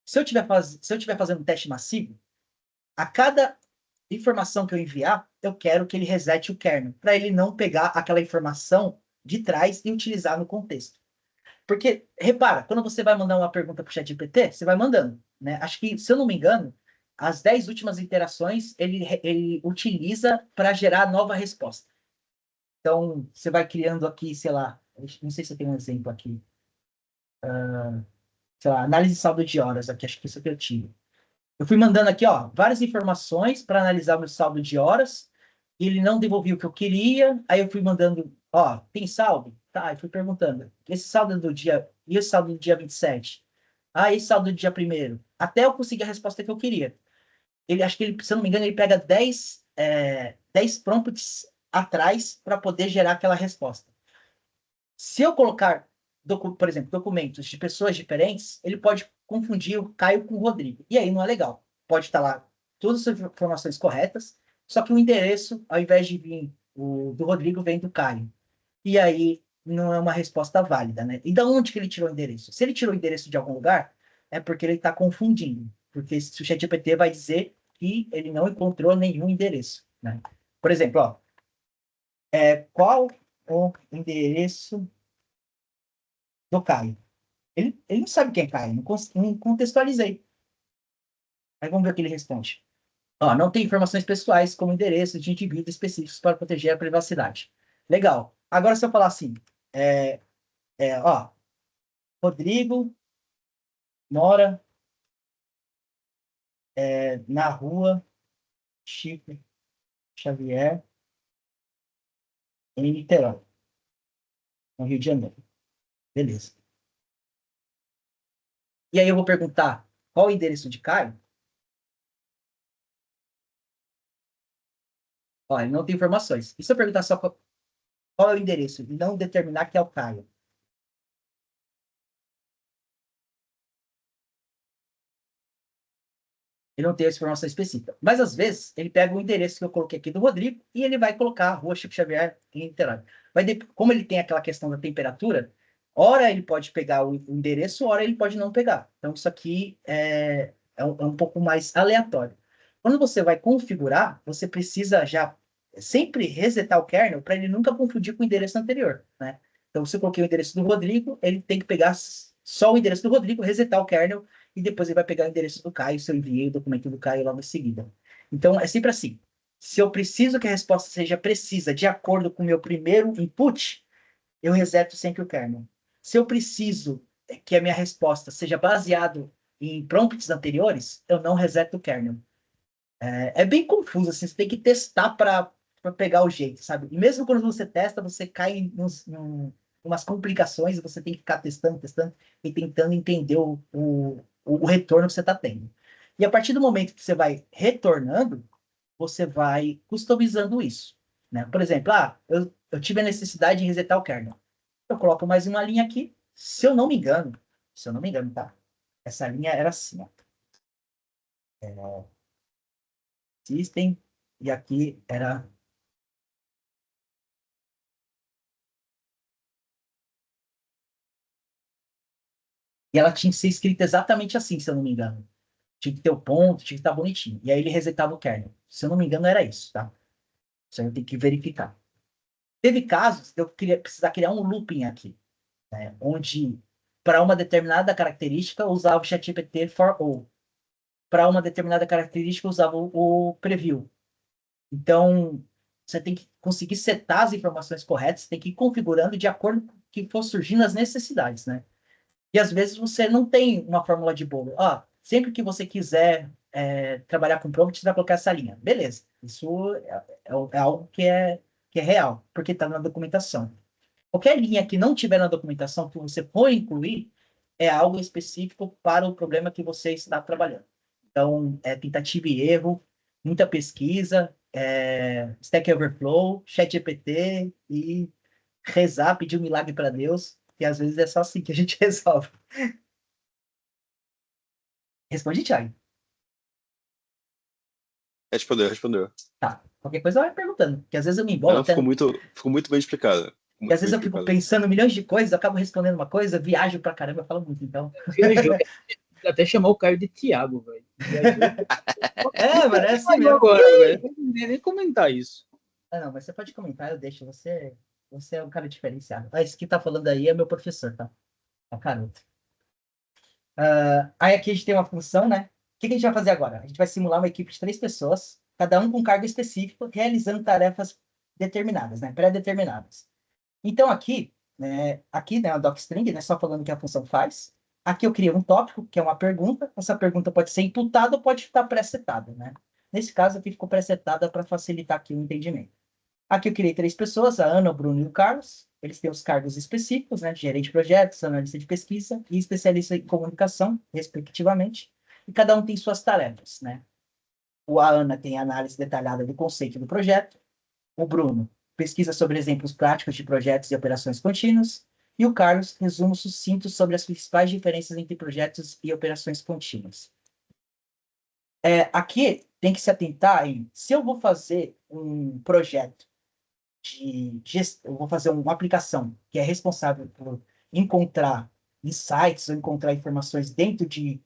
Se eu tiver fazendo um teste massivo, a cada informação que eu enviar, eu quero que ele resete o kernel, para ele não pegar aquela informação de trás e utilizar no contexto. Porque, repara, quando você vai mandar uma pergunta para o ChatGPT, você vai mandando, né? Acho que, se eu não me engano, as 10 últimas interações ele utiliza para gerar nova resposta. Então, você vai criando aqui, sei lá, não sei se eu tenho um exemplo aqui, sei lá, análise de saldo de horas, aqui, acho que isso aqui eu tive. Eu fui mandando aqui, ó, várias informações para analisar o meu saldo de horas, e ele não devolvia o que eu queria, aí eu fui mandando, ó, tem saldo? Tá, eu fui perguntando, esse saldo é do dia, e esse saldo do dia 27? Ah, esse saldo do dia primeiro. Até eu conseguir a resposta que eu queria. Ele, acho que ele, se eu não me engano, ele pega 10 prompts atrás para poder gerar aquela resposta. Se eu colocar, por exemplo, documentos de pessoas diferentes, ele pode confundir o Caio com o Rodrigo. E aí não é legal. Pode estar lá todas as informações corretas, só que o endereço, ao invés de vir do Rodrigo, vem do Caio. E aí não é uma resposta válida, né? E da onde que ele tirou o endereço? Se ele tirou o endereço de algum lugar, é porque ele está confundindo. Porque o ChatGPT vai dizer que ele não encontrou nenhum endereço, né? Por exemplo, ó, qual o endereço do Caio? Ele não sabe quem é Caio, não contextualizei. Aí vamos ver o que ele responde. Ó, não tem informações pessoais, como endereços de indivíduos específicos para proteger a privacidade. Legal. Agora, se eu falar assim, ó, Rodrigo mora na rua Chico Xavier, em Niterói, no Rio de Janeiro. Beleza. E aí eu vou perguntar qual o endereço de Caio? Ó, ele não tem informações. E se eu perguntar só qual é o endereço e não determinar que é o Caio? Ele não tem essa informação específica. Mas, às vezes, ele pega o endereço que eu coloquei aqui do Rodrigo e ele vai colocar a rua Chico Xavier em Niterói. Como ele tem aquela questão da temperatura, ora ele pode pegar o endereço, ora ele pode não pegar. Então, isso aqui é um pouco mais aleatório. Quando você vai configurar, você precisa já sempre resetar o kernel para ele nunca confundir com o endereço anterior, né? Então, se eu coloquei o endereço do Rodrigo, ele tem que pegar só o endereço do Rodrigo, resetar o kernel e depois ele vai pegar o endereço do Caio, se eu enviei o documento do Caio logo em seguida. Então, é sempre assim. Se eu preciso que a resposta seja precisa de acordo com o meu primeiro input, eu reseto sempre o kernel. Se eu preciso que a minha resposta seja baseado em prompts anteriores, eu não reseto o kernel. É bem confuso, assim, você tem que testar para pegar o jeito, sabe? E mesmo quando você testa, você cai em umas complicações e você tem que ficar testando e tentando entender o retorno que você está tendo. E a partir do momento que você vai retornando, você vai customizando isso, né? Por exemplo, eu tive a necessidade de resetar o kernel. Eu coloco mais uma linha aqui. Se eu não me engano, tá? Essa linha era assim, ó. System, e aqui era... E ela tinha que ser escrita exatamente assim, se eu não me engano. Tinha que ter o ponto, tinha que estar bonitinho. E aí ele resetava o kernel. Se eu não me engano, era isso, tá? Isso aí eu tenho que verificar. Teve casos de eu precisar criar um looping aqui, né? Onde, para uma determinada característica, eu usava o ChatGPT for all. Para uma determinada característica, eu usava o preview. Então, você tem que conseguir setar as informações corretas, tem que ir configurando de acordo com o que for surgindo as necessidades, né? E às vezes você não tem uma fórmula de bolo. Sempre que você quiser trabalhar com prompt, você vai colocar essa linha. Beleza. Isso é algo que é real, porque está na documentação. Qualquer linha que não tiver na documentação, que você for incluir, é algo específico para o problema que você está trabalhando. Então, é tentativa e erro, muita pesquisa, Stack Overflow, ChatGPT e rezar, pedir um milagre para Deus, que às vezes é só assim que a gente resolve. Responde, Thiago. Respondeu. Tá. Qualquer coisa vai perguntando, porque às vezes eu me embolo Não, até, ficou muito bem explicado. Ficou e às muito bem vezes eu fico explicado. pensando milhões de coisas, eu acabo respondendo uma coisa, viajo pra caramba, eu falo muito, então. Viajou. Até chamou o Caio de Thiago, velho. Viajou. Mano, é assim Viajou mesmo. agora, velho. Não vou nem comentar isso. Não, mas você pode comentar, eu deixo. Você é um cara diferenciado. Esse que tá falando aí é meu professor, tá? É caroto. Aí aqui a gente tem uma função, né? O que a gente vai fazer agora? A gente vai simular uma equipe de 3 pessoas, cada um com um cargo específico, realizando tarefas determinadas, né? Pré-determinadas. Então aqui, né, a docstring, né, só falando o que a função faz. Aqui eu criei um tópico, que é uma pergunta. Essa pergunta pode ser imputada ou pode estar pré-setada, né? Nesse caso aqui ficou pré-setada para facilitar aqui o entendimento. Aqui eu criei 3 pessoas, a Ana, o Bruno e o Carlos. Eles têm os cargos específicos, né? Gerente de projetos, analista de pesquisa e especialista em comunicação, respectivamente. E cada um tem suas tarefas, né? A Ana tem a análise detalhada do conceito do projeto. O Bruno, pesquisa sobre exemplos práticos de projetos e operações contínuas. E o Carlos, resumo sucinto sobre as principais diferenças entre projetos e operações contínuas. Aqui tem que se atentar em, se eu vou fazer um projeto eu vou fazer uma aplicação que é responsável por encontrar insights ou encontrar informações dentro de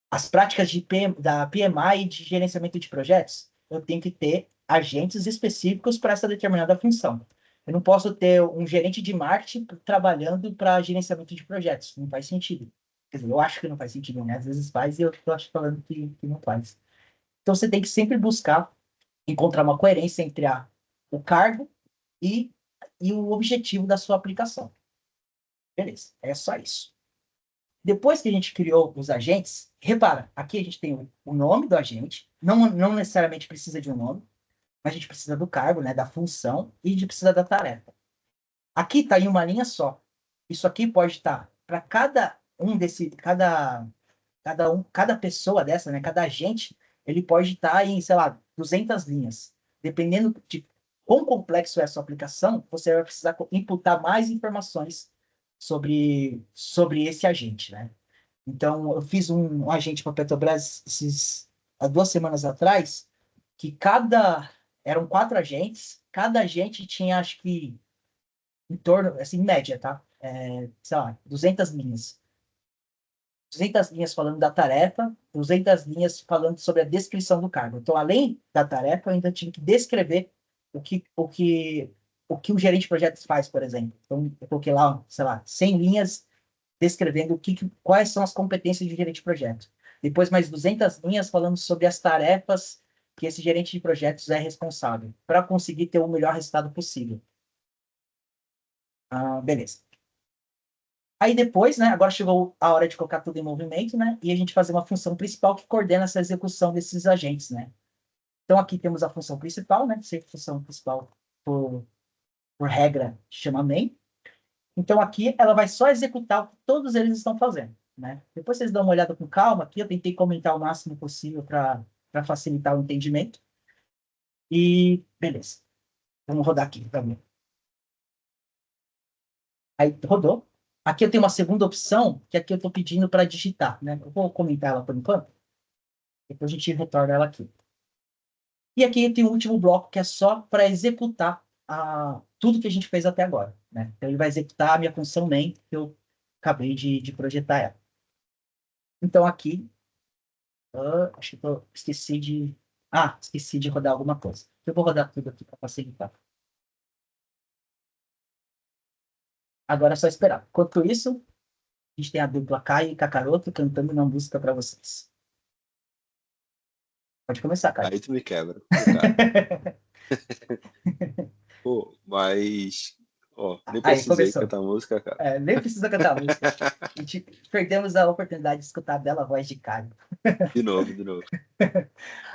as práticas da PMI e de gerenciamento de projetos, eu tenho que ter agentes específicos para essa determinada função. Eu não posso ter um gerente de marketing trabalhando para gerenciamento de projetos. Não faz sentido. Quer dizer, eu acho que não faz sentido, né? Às vezes faz e eu estou falando que não faz. Então, você tem que sempre buscar encontrar uma coerência entre o cargo e, e o objetivo da sua aplicação. Beleza, é só isso. Depois que a gente criou os agentes, repara, aqui a gente tem o nome do agente, não necessariamente precisa de um nome, mas a gente precisa do cargo, né, da função, e a gente precisa da tarefa. Aqui está em uma linha só. Isso aqui pode estar para cada pessoa dessa, né, cada agente, ele pode estar em, sei lá, 200 linhas. Dependendo de quão complexo é a sua aplicação, você vai precisar imputar mais informações sobre esse agente, né? Então, eu fiz um agente para a Petrobras há 2 semanas atrás, que eram 4 agentes, cada agente tinha, acho que, em torno, assim, em média, tá? Sei lá, 200 linhas. 200 linhas falando da tarefa, 200 linhas falando sobre a descrição do cargo. Então, além da tarefa, eu ainda tinha que descrever o que o gerente de projetos faz, por exemplo. Então, eu coloquei lá, sei lá, 100 linhas descrevendo quais são as competências de gerente de projeto. Depois, mais 200 linhas falando sobre as tarefas que esse gerente de projetos é responsável, para conseguir ter o melhor resultado possível. Beleza. Aí depois, né, agora chegou a hora de colocar tudo em movimento, né, e a gente fazer uma função principal que coordena essa execução desses agentes, né. Então aqui temos a função principal, né, sempre função principal por regra chama main. Então aqui ela vai só executar o que todos eles estão fazendo, né. Depois vocês dão uma olhada com calma aqui, eu tentei comentar o máximo possível para facilitar o entendimento. E beleza. Vamos rodar aqui para ver. Aí rodou. Aqui eu tenho uma segunda opção, que aqui eu estou pedindo para digitar, né? Eu vou comentar ela por enquanto. Depois a gente retorna ela aqui. E aqui tem o último bloco, que é só para executar tudo que a gente fez até agora, né? Então, ele vai executar a minha função main, que eu acabei de projetar ela. Então, aqui, acho que eu esqueci de rodar alguma coisa. Eu vou rodar tudo aqui para facilitar. Agora é só esperar. Enquanto isso, a gente tem a dupla Caio e Kakaroto cantando uma música para vocês. Pode começar, Caio. Aí tu me quebra. Cara. Pô, mas. Ó, nem Aí, precisei começou. cantar música, cara. Nem precisa cantar a música. A gente perdemos a oportunidade de escutar a bela voz de Caio. De novo.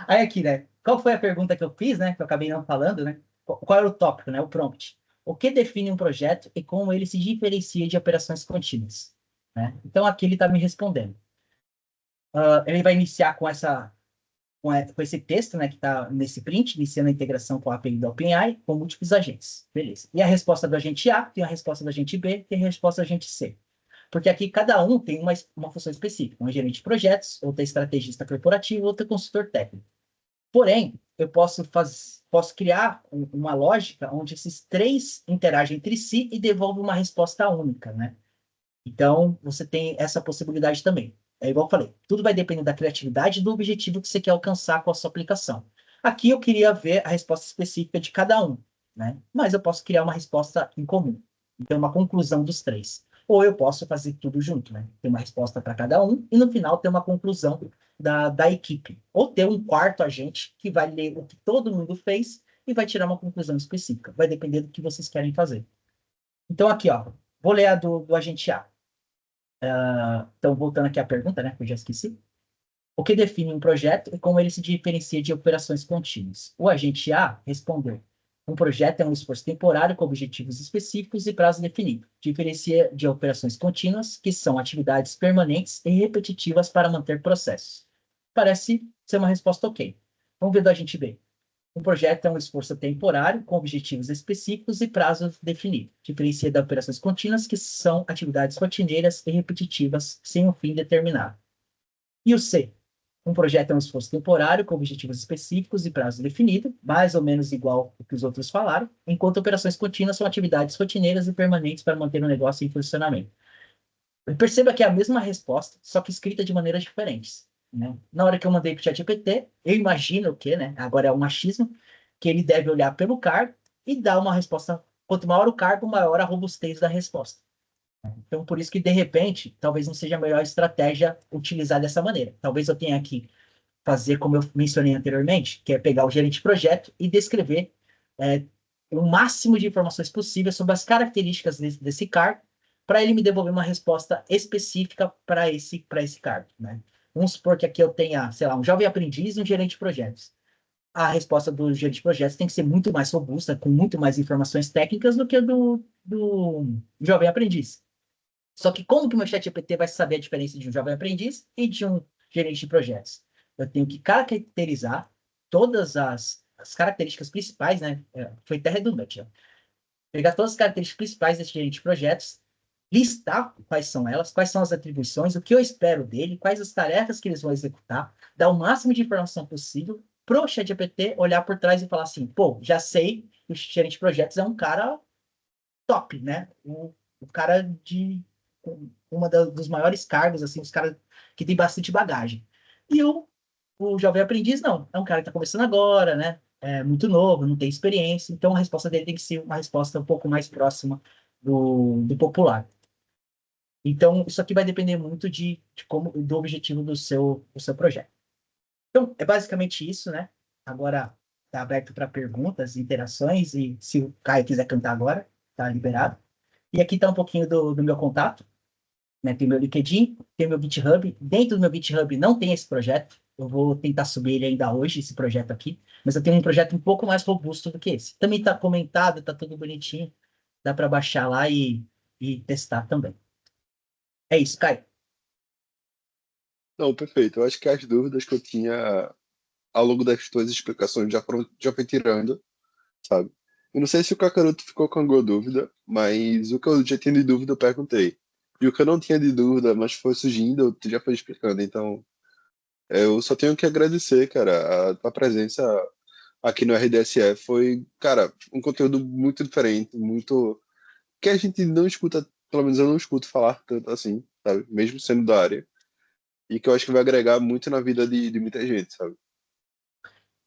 Aí aqui, né? Qual foi a pergunta que eu fiz, né? Que eu acabei não falando, né? Qual era o tópico, né? O prompt. O que define um projeto e como ele se diferencia de operações contínuas, né? Então aqui ele está me respondendo. Ele vai iniciar com esse texto, né? Que está nesse print, iniciando a integração com a API da OpenAI com múltiplos agentes. Beleza. E a resposta do agente A, tem a resposta do agente B, tem a resposta do agente C. Porque aqui cada um tem uma função específica. Um gerente de projetos, outro é estrategista corporativo, outro é consultor técnico. Porém, eu posso criar uma lógica onde esses três interagem entre si e devolvem uma resposta única, né? Então, você tem essa possibilidade também. É igual eu falei, tudo vai depender da criatividade e do objetivo que você quer alcançar com a sua aplicação. Aqui eu queria ver a resposta específica de cada um, né? Mas eu posso criar uma resposta em comum. Então, uma conclusão dos três. Ou eu posso fazer tudo junto, né? Ter uma resposta para cada um e no final ter uma conclusão da equipe. Ou ter um quarto agente que vai ler o que todo mundo fez e vai tirar uma conclusão específica. Vai depender do que vocês querem fazer. Então, aqui, ó, vou ler a do agente A. Então, voltando aqui à pergunta, né, que eu já esqueci. O que define um projeto e como ele se diferencia de operações contínuas? O agente A respondeu: um projeto é um esforço temporário com objetivos específicos e prazo definido. Diferencia de operações contínuas, que são atividades permanentes e repetitivas para manter processos. Parece ser uma resposta ok. Vamos ver do agente B. Um projeto é um esforço temporário, com objetivos específicos e prazos definidos. Diferencia das operações contínuas, que são atividades rotineiras e repetitivas, sem um fim determinado. E o C? Um projeto é um esforço temporário, com objetivos específicos e prazo definido, mais ou menos igual ao que os outros falaram, enquanto operações contínuas são atividades rotineiras e permanentes para manter o negócio em funcionamento. Perceba que é a mesma resposta, só que escrita de maneiras diferentes, né? Na hora que eu mandei para o ChatGPT, eu imagino que, né, agora é um machismo, que ele deve olhar pelo cargo e dar uma resposta. Quanto maior o cargo, maior a robustez da resposta. Então, por isso que, de repente, talvez não seja a melhor estratégia utilizar dessa maneira. Talvez eu tenha que fazer como eu mencionei anteriormente, que é pegar o gerente de projeto e descrever o máximo de informações possíveis sobre as características desse cargo, para ele me devolver uma resposta específica para esse cargo, né? Vamos supor que aqui eu tenha, sei lá, um jovem aprendiz e um gerente de projetos. A resposta do gerente de projetos tem que ser muito mais robusta, com muito mais informações técnicas do que a do jovem aprendiz. Só que como que o meu ChatGPT vai saber a diferença de um jovem aprendiz e de um gerente de projetos? Eu tenho que caracterizar todas as características principais, né? Foi até redundante, ó. Pegar todas as características principais desse gerente de projetos, listar quais são elas, quais são as atribuições, o que eu espero dele, quais as tarefas que eles vão executar, dar o máximo de informação possível para o ChatGPT olhar por trás e falar assim, pô, já sei que o gerente de projetos é um cara top, né? O cara de dos maiores cargos, assim, os caras que tem bastante bagagem. E o jovem aprendiz, não. É um cara que está começando agora, né? É muito novo, não tem experiência. Então, a resposta dele tem que ser uma resposta um pouco mais próxima do popular. Então, isso aqui vai depender muito do objetivo do seu projeto. Então, é basicamente isso, né? Agora está aberto para perguntas, interações, e se o Caio quiser cantar agora, está liberado. E aqui está um pouquinho do meu contato, né? Tem meu LinkedIn, tem meu GitHub. Dentro do meu GitHub não tem esse projeto. Eu vou tentar subir ele ainda hoje, esse projeto aqui. Mas eu tenho um projeto um pouco mais robusto do que esse. Também está comentado, está tudo bonitinho. Dá para baixar lá e testar também. É isso, Caio. Não, perfeito. Eu acho que as dúvidas que eu tinha ao longo das tuas explicações já foi tirando, sabe? Eu não sei se o Kakaroto ficou com alguma dúvida, mas o que eu já tinha de dúvida eu perguntei. E o que eu não tinha de dúvida, mas foi surgindo, tu já foi explicando. Então, Eu só tenho que agradecer, cara, a tua presença aqui no RDSE foi, cara, um conteúdo muito diferente, muito que a gente não escuta, pelo menos eu não escuto falar tanto assim, sabe? Mesmo sendo da área. E que eu acho que vai agregar muito na vida de muita gente, sabe?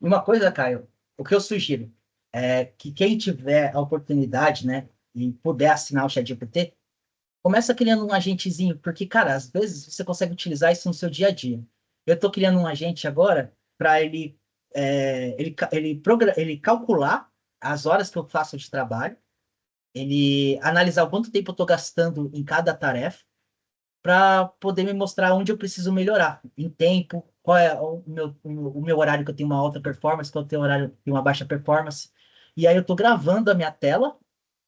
E uma coisa, Caio, o que eu sugiro é que quem tiver a oportunidade, né, e puder assinar o ChatGPT, começa criando um agentezinho, porque, cara, às vezes você consegue utilizar isso no seu dia a dia. Eu estou criando um agente agora para ele calcular as horas que eu faço de trabalho, ele analisar o quanto tempo eu estou gastando em cada tarefa, para poder me mostrar onde eu preciso melhorar em tempo, qual é o meu horário que eu tenho uma alta performance, qual é o teu horário que eu tenho uma baixa performance. E aí eu estou gravando a minha tela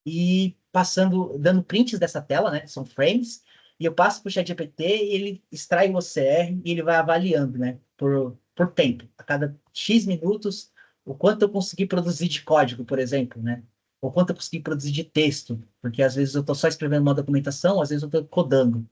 e passando, dando prints dessa tela, né? São frames, e eu passo para o ChatGPT e ele extrai o OCR e ele vai avaliando, né? Por tempo. A cada X minutos, o quanto eu consegui produzir de código, por exemplo, né? O quanto eu consegui produzir de texto, porque às vezes eu estou só escrevendo uma documentação, às vezes eu estou codando.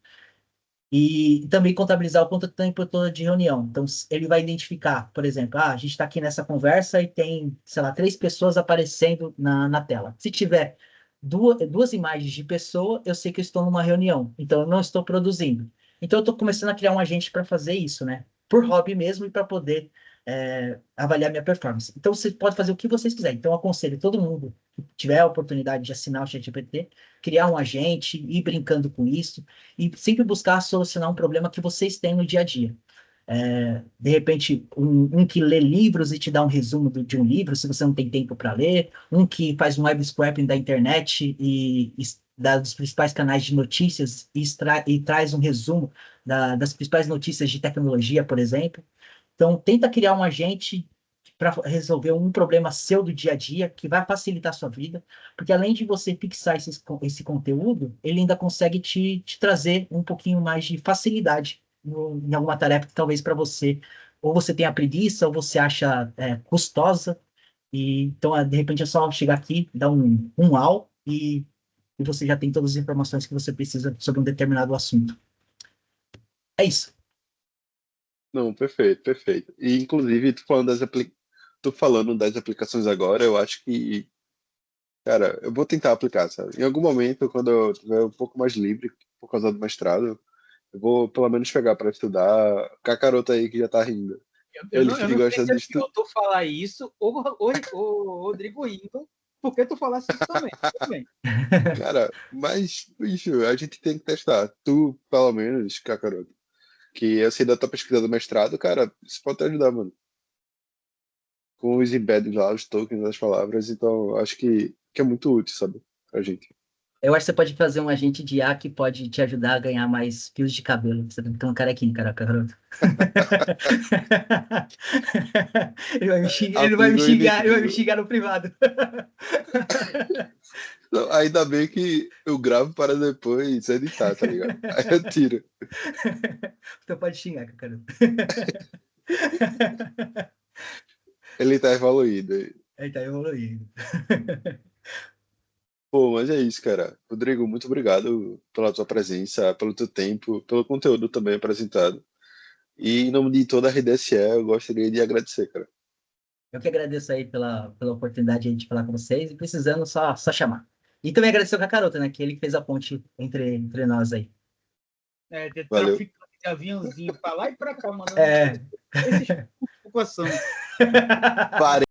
E também contabilizar o quanto tempo eu estou de reunião. Então, ele vai identificar, por exemplo, a gente está aqui nessa conversa e tem, sei lá, 3 pessoas aparecendo na tela. Se tiver duas imagens de pessoa, eu sei que eu estou numa reunião. Então, eu não estou produzindo. Então, eu estou começando a criar um agente para fazer isso, né? Por hobby mesmo e para poder avaliar minha performance. Então, você pode fazer o que vocês quiserem. Então, eu aconselho todo mundo que tiver a oportunidade de assinar o ChatGPT, criar um agente, ir brincando com isso e sempre buscar solucionar um problema que vocês têm no dia a dia. De repente, um que lê livros e te dá um resumo de um livro, se você não tem tempo para ler, um que faz um web scraping da internet e dos principais canais de notícias e traz um resumo das principais notícias de tecnologia, por exemplo. Então, tenta criar um agente para resolver um problema seu do dia a dia, que vai facilitar a sua vida, porque além de você fixar esse conteúdo, ele ainda consegue te trazer um pouquinho mais de facilidade em alguma tarefa que talvez para você, ou você tenha preguiça, ou você acha custosa, e então, de repente, é só chegar aqui, dar um au, e você já tem todas as informações que você precisa sobre um determinado assunto. É isso. Não, perfeito, perfeito. E inclusive, tu falando das aplicações agora, eu acho que, cara, eu vou tentar aplicar, sabe? Em algum momento, quando eu tiver um pouco mais livre por causa do mestrado, eu vou pelo menos pegar para estudar. Cacarota aí que já tá rindo. Eu Ele não, eu que não sei gosta se é de pior tu falar isso ou Rodrigo rindo, porque tu falasse isso também. Tudo bem. Cara, mas, bicho, a gente tem que testar. Tu, pelo menos, Cacarota, que eu sei da tua pesquisa do mestrado, cara, isso pode te ajudar, mano. Com os embeddings lá, os tokens, as palavras, então acho que é muito útil, sabe? Pra gente. Eu acho que você pode fazer um agente de IA que pode te ajudar a ganhar mais fios de cabelo. Você tem que ter um carequinho, caraca, garoto. Ele vai me Amigo xingar, ele vai me inimigo. xingar no privado. Não, ainda bem que eu gravo para depois editar, tá ligado? Aí eu tiro. Então pode xingar, garoto. Ele tá evoluído. Ele tá evoluindo. Pô, mas é isso, cara. Rodrigo, muito obrigado pela tua presença, pelo teu tempo, pelo conteúdo também apresentado. E em nome de toda a RDSE, eu gostaria de agradecer, cara. Eu que agradeço aí pela oportunidade aí de falar com vocês e precisando só chamar. E também agradecer o Kakaroto, né? Que ele que fez a ponte entre nós aí. De Valeu. traficante de aviãozinho pra lá e pra cá, mandando É. esses preocupação. Pare